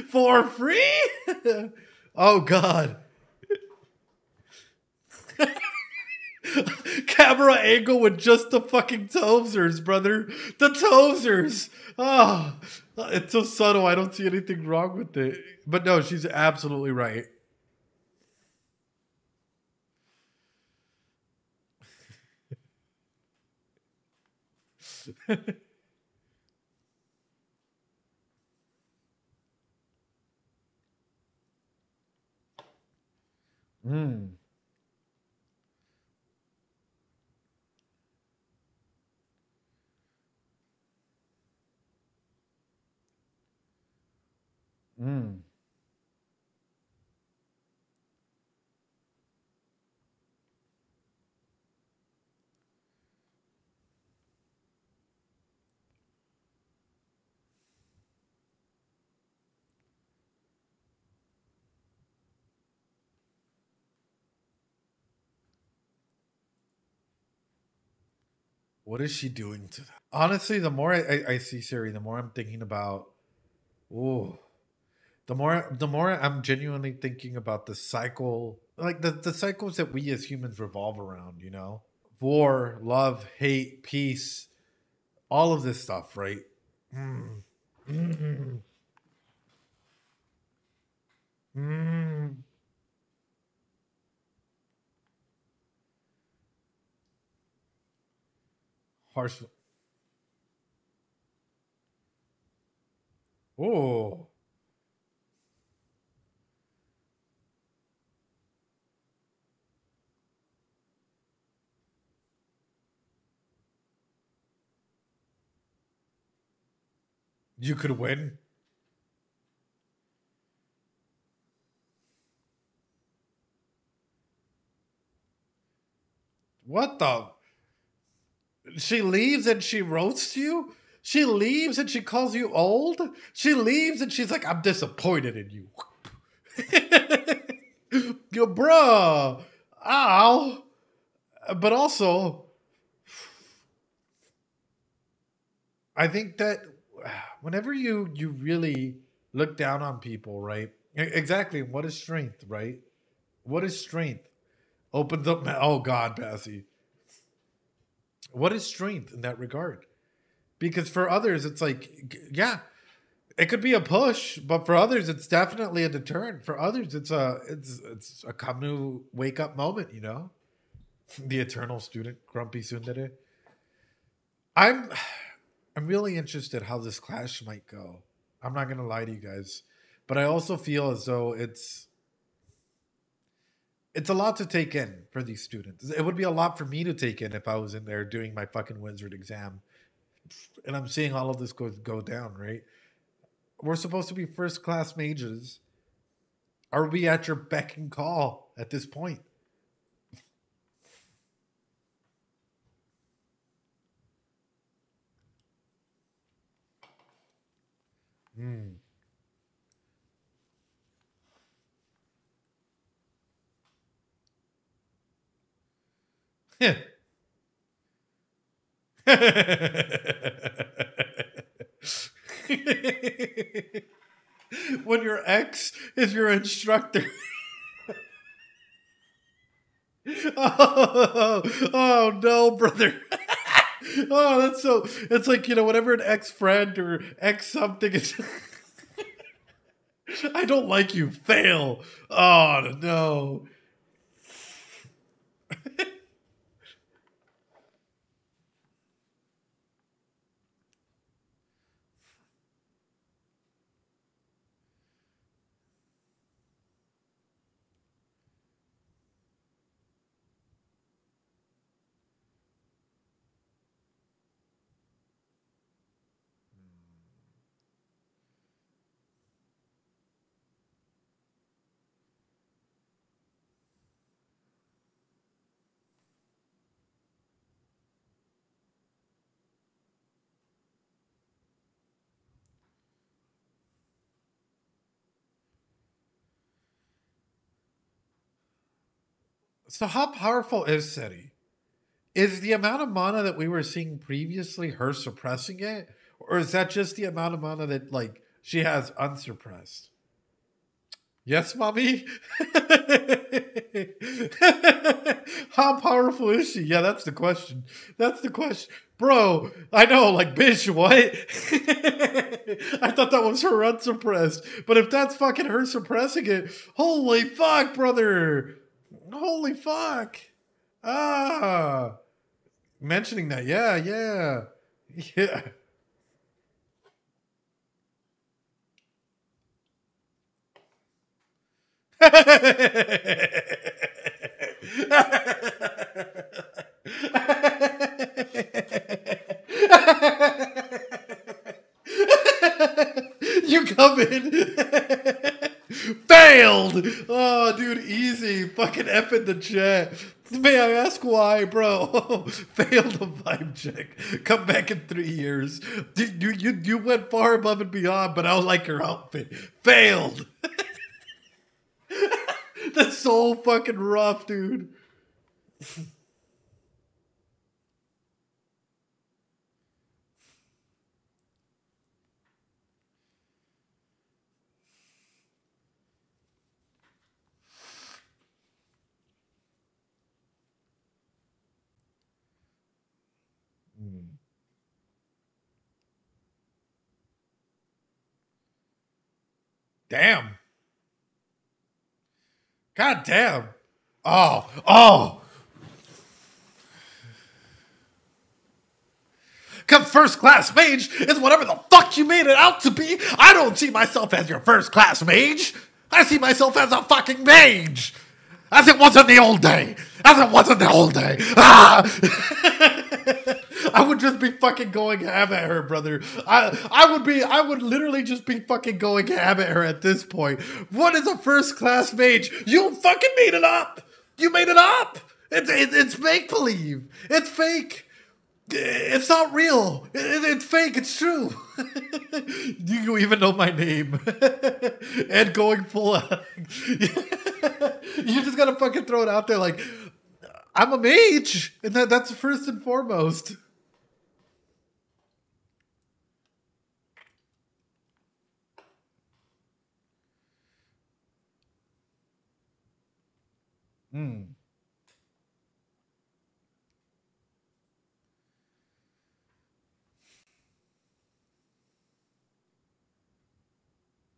for free. Oh God. Camera angle with just the fucking toesers, brother. The toesers. Oh, it's so subtle. I don't see anything wrong with it. But no, she's absolutely right. Mm. Mm. What is she doing to them? Honestly, the more I see Siri, the more I'm thinking about. Oh, the more I'm genuinely thinking about the cycle, like the cycles that we as humans revolve around. War, love, hate, peace, all of this stuff, right? Mm. Mm. Mm. Harsh. Oh, you could win. What the? She leaves and she roasts you. She leaves and she calls you old. She leaves and she's like, "I'm disappointed in you." Yo, bruh. Ow. But also, I think that whenever you really look down on people, right? Exactly. What is strength, right? What is strength? Opens up. Oh God, Passy. What is strength in that regard? Because for others, it's like, yeah, it could be a push, but for others, it's definitely a deterrent. For others, it's a come to wake up moment. The eternal student, Grumpy Sundere. I'm I'm really interested how this clash might go. I'm not gonna lie to you guys, but I also feel as though it's a lot to take in for these students. It would be a lot for me to take in if I was in there doing my fucking wizard exam, and I'm seeing all of this go down. Right? We're supposed to be first class mages. Are we at your beck and call at this point? Hmm. When your ex is your instructor. Oh no, brother. Oh, that's so. It's like, whatever an ex friend or ex something is. I don't like you. Fail. Oh no. So how powerful is Seti? Is the amount of mana that we were seeing previously her suppressing it, or is that just the amount of mana that she has unsuppressed? Yes, mommy. How powerful is she? Yeah, that's the question. That's the question, bro. I know, bitch. What? I thought that was her unsuppressed, but if that's fucking her suppressing it, holy fuck, brother. Holy fuck. Ah. Mentioning that, yeah, yeah. Yeah. You come in. Failed. Oh, dude, easy. Fucking F in the chat. May I ask why, bro? Failed a vibe check. Come back in 3 years. You went far above and beyond, but I don't like your outfit. Failed. That's so fucking rough, dude. Damn. God damn. Oh. Because first class mage is whatever the fuck you made it out to be. I don't see myself as your first class mage. I see myself as a fucking mage. As it was in the old day. As it was in the old day. Ah! I would just be fucking going ham at her, brother. I would literally just be fucking going ham at her at this point. What is a first class mage? You fucking made it up. You made it up. It's make believe. It's fake. It's not real. It's fake. It's true. Do you even know my name? And going full out. You just gotta fucking throw it out there like, I'm a mage. And that's first and foremost. Mm.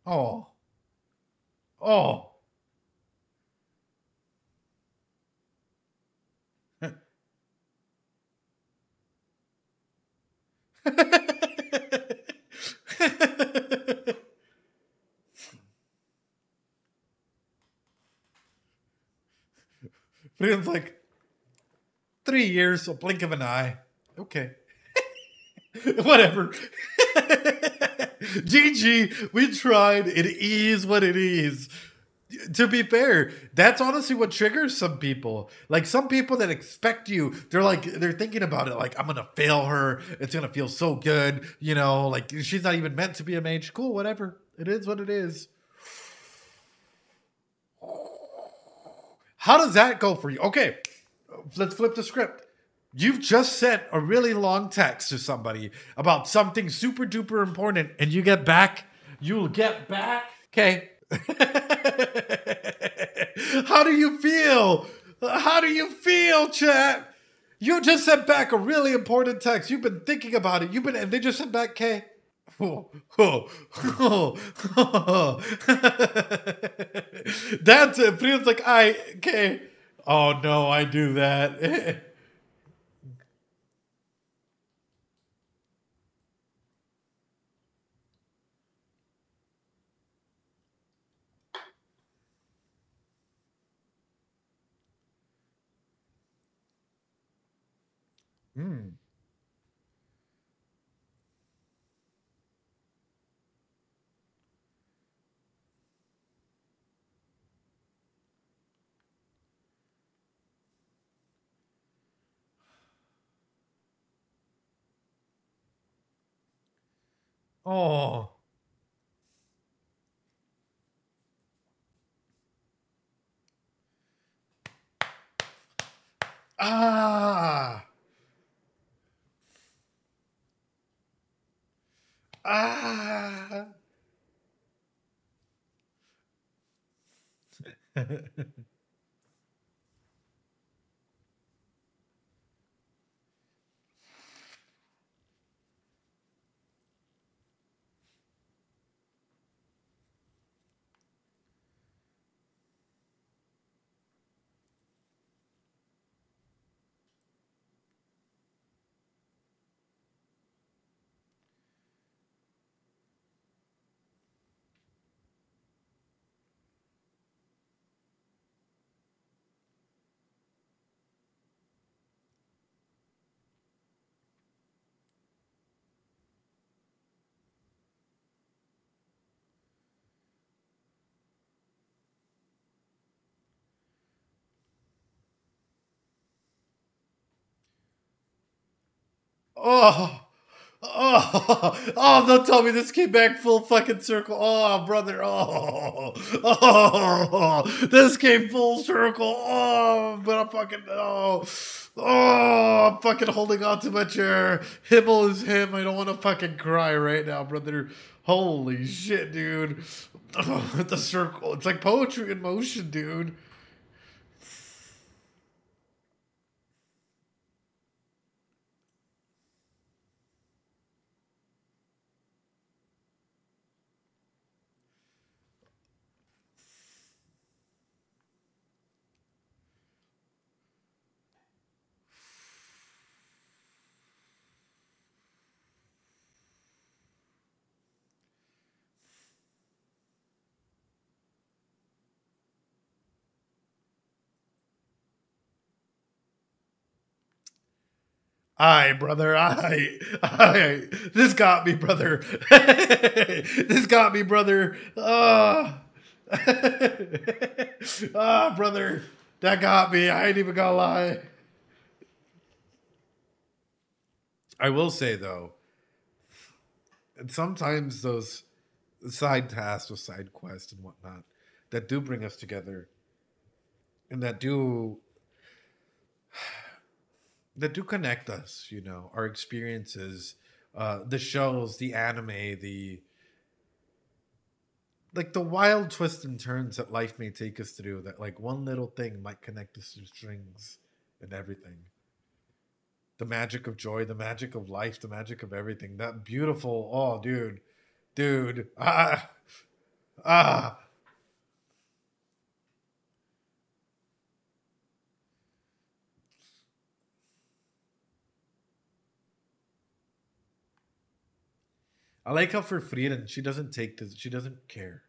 Oh. Oh. Freedom's like 3 years, a blink of an eye. Okay. Whatever. GG, we tried. It is what it is. To be fair, that's honestly what triggers some people. Like some people that expect you, they're thinking about it like, I'm gonna fail her. It's gonna feel so good. You know, like she's not even meant to be a mage. Cool, whatever. It is what it is. How does that go for you? Okay, let's flip the script. You've just sent a really long text to somebody about something super duper important, and you'll get back. Okay. How do you feel? How do you feel, chat? You just sent back a really important text. You've been thinking about it. And they just sent back K. That's it. Feels like K. Oh no, I do that. Mm. Oh. Ah. Ah. Oh. Oh, don't tell me this came back full fucking circle. Oh, brother. This came full circle. Oh, but I'm fucking, I'm fucking holding on to my chair. Himmel is him. I don't want to fucking cry right now, brother. Holy shit, dude. Oh, the circle. It's like poetry in motion, dude. Aye, brother. Aye. This got me, brother. This got me, brother. Brother. That got me. I ain't even gonna lie. I will say, though, and sometimes those side tasks or side quests and whatnot that do bring us together and that do connect us, our experiences, the shows, the anime, the wild twists and turns that life may take us through, that like one little thing might connect us to strings and everything. The magic of joy, the magic of life, the magic of everything. That beautiful, oh dude. Ah. I like how for Frieden, she doesn't take this, she doesn't care.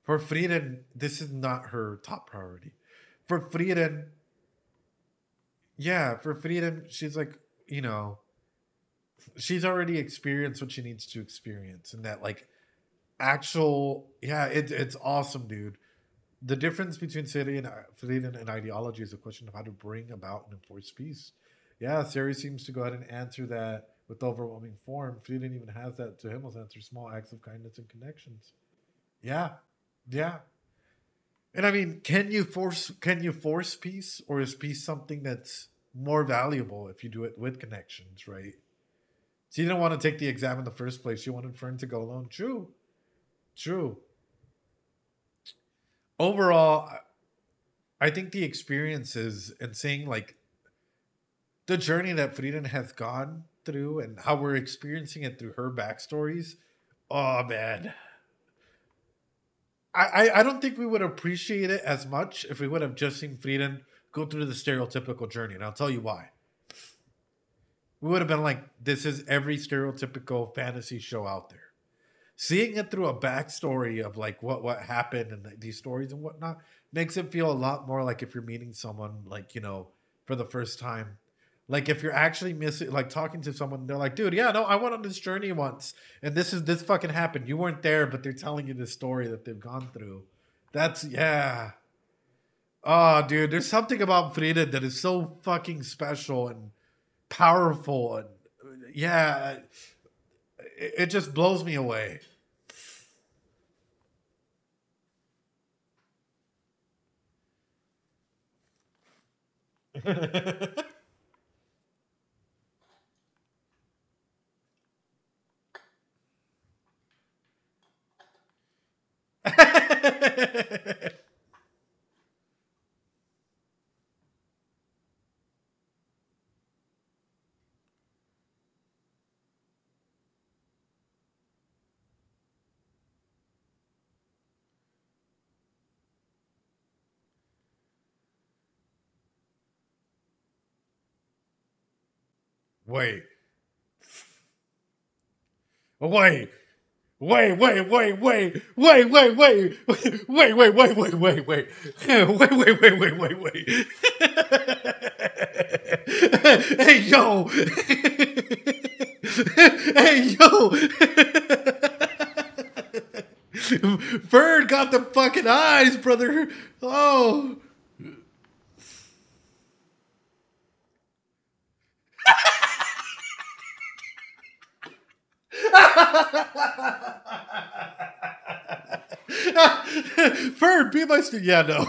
For Frieden, this is not her top priority. For Frieden, yeah, for Frieden, she's like, she's already experienced what she needs to experience. And that, like, it's awesome, dude. The difference between Frieden and ideology is a question of how to bring about and enforce peace. Yeah, Sari seems to go ahead and answer that with overwhelming form. Frieden even has that to Himmel's answer: small acts of kindness and connections. Yeah, yeah. And I mean, can you force peace, or is peace something that's more valuable if you do it with connections, right? So you didn't want to take the exam in the first place. You wanted Fern to go alone. True. True. Overall, I think the experiences and seeing like the journey that Frieden has gone through and how we're experiencing it through her backstories. Oh man. I don't think we would appreciate it as much if we would have just seen Frieden go through the stereotypical journey. And I'll tell you why. We would have been like, this is every stereotypical fantasy show out there. Seeing it through a backstory of like what happened and these stories and whatnot makes it feel a lot more like if you're meeting someone like, for the first time. Like if you're actually missing, like talking to someone, they're like, dude, yeah, no, I went on this journey once and this fucking happened. You weren't there, but they're telling you this story that they've gone through. Yeah. Oh, dude, there's something about Frida that is so fucking special and powerful. And yeah, it just blows me away. Wait. Wait. Wait, wait, wait, wait, wait, wait, wait, wait, wait, wait, wait, wait, wait, wait, wait, wait, wait, wait, wait. Hey, yo. Hey, yo. Bird got the fucking eyes, brother. Oh. Fern, be my student. Yeah, no.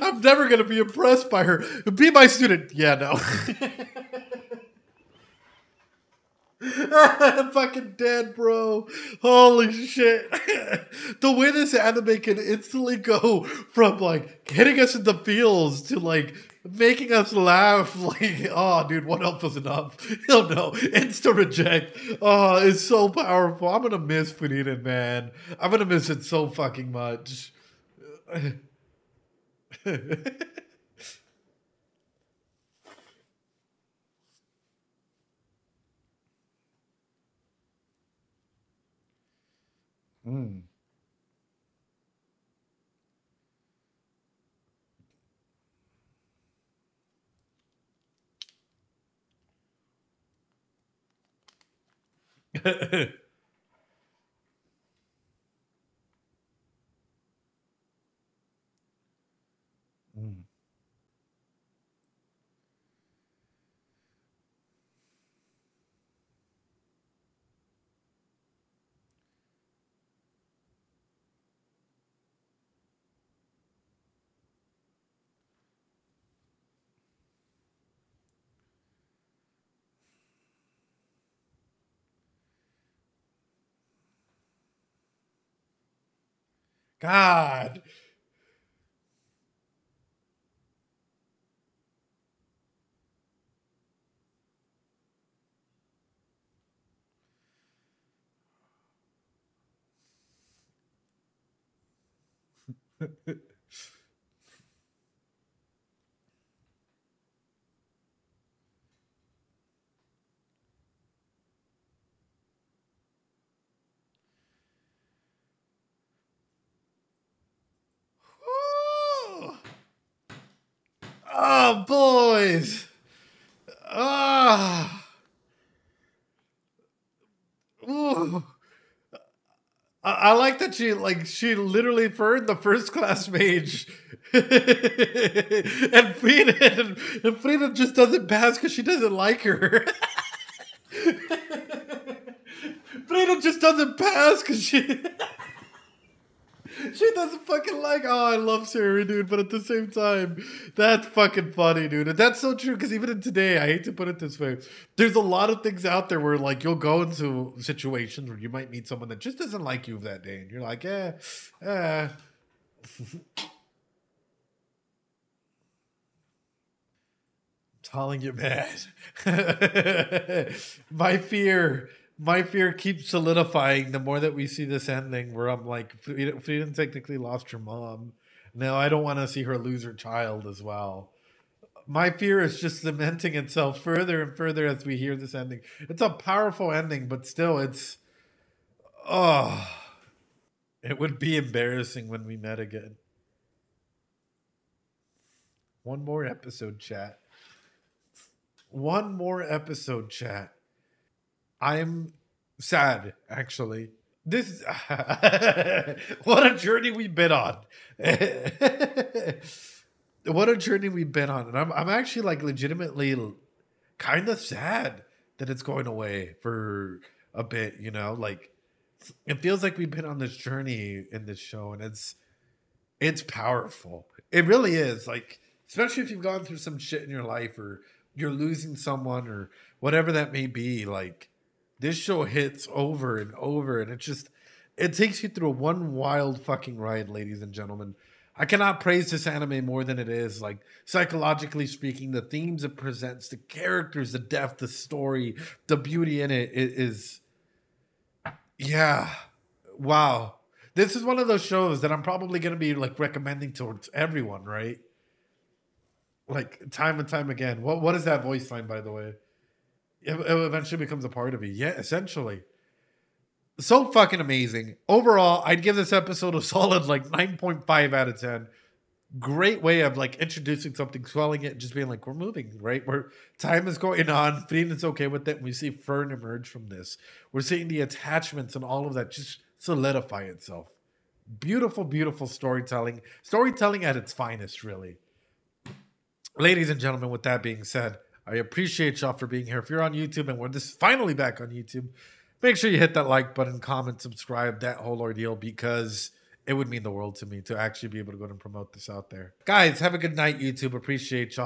I'm never gonna be impressed by her. Be my student. Yeah, no. I'm fucking dead, bro. Holy shit. The way this anime can instantly go from like hitting us in the feels to like making us laugh. Like, oh, dude, one up was enough. Hell no. Insta reject. Oh, it's so powerful. I'm gonna miss Frieden, man. I'm gonna miss it so fucking much. Mm. Mm. God. Ooh. Oh, boys. Ah. Ooh. I like that she literally furred the first class mage, and Frida just doesn't pass because she doesn't like her. Frida just doesn't pass because she doesn't fucking like. Oh, I love Siri, dude, but at the same time, that's fucking funny, dude. And that's so true because even in today, I hate to put it this way, there's a lot of things out there where like you'll go into situations where you might meet someone that just doesn't like you that day, and you're like, eh. Telling you, man. my fear, my fear keeps solidifying the more that we see this ending. Where I'm like, Freedom technically lost her mom. Now I don't want to see her lose her child as well. My fear is just cementing itself further and further as we hear this ending. It's a powerful ending, but still, it's oh, it would be embarrassing when we met again. One more episode, chat. One more episode, chat. I'm sad, actually. This what a journey we've been on. What a journey we've been on, and I'm actually like legitimately kind of sad that it's going away for a bit. You know, like it feels like we've been on this journey in this show, and it's powerful. It really is. Like, especially if you've gone through some shit in your life or you're losing someone or whatever that may be, like this show hits over and over and it takes you through one wild fucking ride, ladies and gentlemen. I cannot praise this anime more than it is. Like psychologically speaking, the themes it presents, the characters, the depth, the story, the beauty in it is yeah. Wow. This is one of those shows that I'm probably going to be like recommending towards everyone, right? Like time and time again. What is that voice line, by the way? It eventually becomes a part of you. Yeah, essentially. So fucking amazing. Overall, I'd give this episode a solid like 9.5 out of 10. Great way of like introducing something, swelling it, just being like, we're moving, right? Where time is going on, Frieden's okay with it, and we see Fern emerge from this. We're seeing the attachments and all of that just solidify itself. Beautiful, beautiful storytelling. Storytelling at its finest, really. ladies and gentlemen, with that being said, I appreciate y'all for being here. If you're on YouTube and we're this finally back on YouTube, make sure you hit that like button, comment, subscribe, that whole ordeal, because it would mean the world to me to actually be able to go and promote this out there. Guys, have a good night, YouTube. Appreciate y'all.